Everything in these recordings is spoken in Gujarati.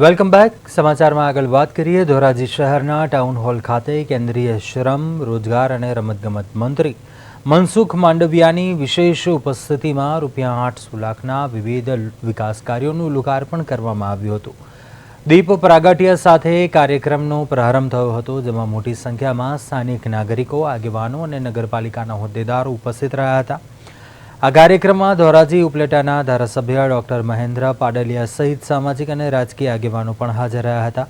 Welcome back. સમાચારમાં આગળ વાત કરીએ. ધોરાજી શહેરના ટાઉન હોલ ખાતે કેન્દ્રીય શ્રમ, રોજગાર અને રમતગમત મંત્રી મનસુખ માંડવિયાની વિશેષ ઉપસ્થિતિમાં ₹800 લાખના વિવિધ વિકાસ કાર્યોનું લોકાર્પણ કરવામાં આવ્યું હતું. દીપ પ્રાગટ્ય સાથે કાર્યક્રમનો પ્રારંભ થયો હતો, જેમાં મોટી સંખ્યામાં સ્થાનિક નાગરિકો, આગેવાનો અને નગરપાલિકાના હોદ્દેદારો ઉપસ્થિત રહ્યા હતા. આ કાર્યક્રમમાં ધોરાજી ઉપલેટાના ધારાસભ્ય ડોક્ટર મહેન્દ્ર પાડલિયા સહિત સામાજિક અને રાજકીય આગેવાનો પણ હાજર રહ્યા હતા.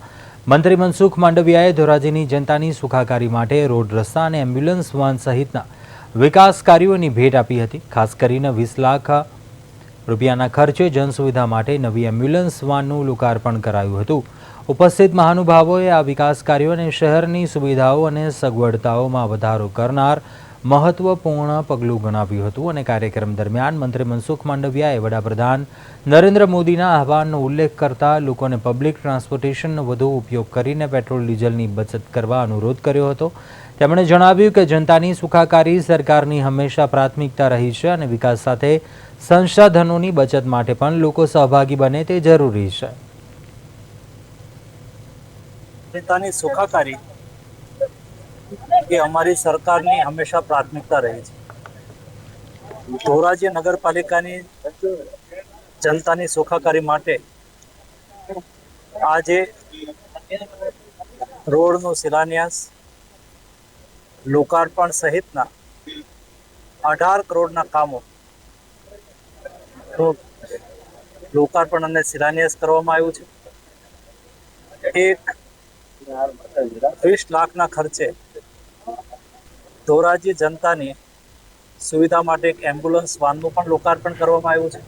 મંત્રી મનસુખ માંડવિયાએ ધોરાજીની જનતાની સુખાકારી માટે રોડ, રસ્તા અને એમ્બ્યુલન્સ વાન સહિતના વિકાસ કાર્યોની ભેટ આપી હતી. ખાસ કરીને ₹20 લાખ ખર્ચે જનસુવિધા માટે નવી એમ્બ્યુલન્સ વાનનું લોકાર્પણ કરાયું હતું. ઉપસ્થિત મહાનુભાવોએ આ વિકાસ કાર્યોને શહેરની સુવિધાઓ અને સગવડતાઓમાં વધારો કરનાર મહત્વપૂર્ણ પગલું ગણાવ્યું હતું અને કાર્યક્રમ દરમિયાન મંત્રી મનસુખ માંડવિયાએ વડાપ્રધાન નરેન્દ્ર મોદીના આહવાનનો ઉલ્લેખ કરતા લોકોને પબ્લિક ટ્રાન્સપોર્ટેશનનો વધુ ઉપયોગ કરીને પેટ્રોલ ડીઝલની બચત કરવા અનુરોધ કર્યો હતો. તેમણે જણાવ્યું કે જનતાની સુખાકારી સરકારની હંમેશા પ્રાથમિકતા રહી છે અને વિકાસ સાથે સંસાધનોની બચત માટે પણ લોકો સહભાગી બને તે જરૂરી છે. જનતાની સુખાકારી એ અમારી સરકારની હંમેશા પ્રાથમિકતા રહી છે. ધોરાજી નગરપાલિકાની જનતાની સુખાકારી માટે આજે રોડનો શિલાન્યાસ, લોકાર્પણ સહિતના 18 કરોડના કામો લોકાર્પણ અને શિલાન્યાસ કરવામાં આવ્યું છે. ₹20 લાખના ખર્ચે ધોરાજી જનતાની સુવિધા માટે એક એમ્બ્યુલન્સ વાનનું પણ લોકાર્પણ કરવામાં આવ્યું છે.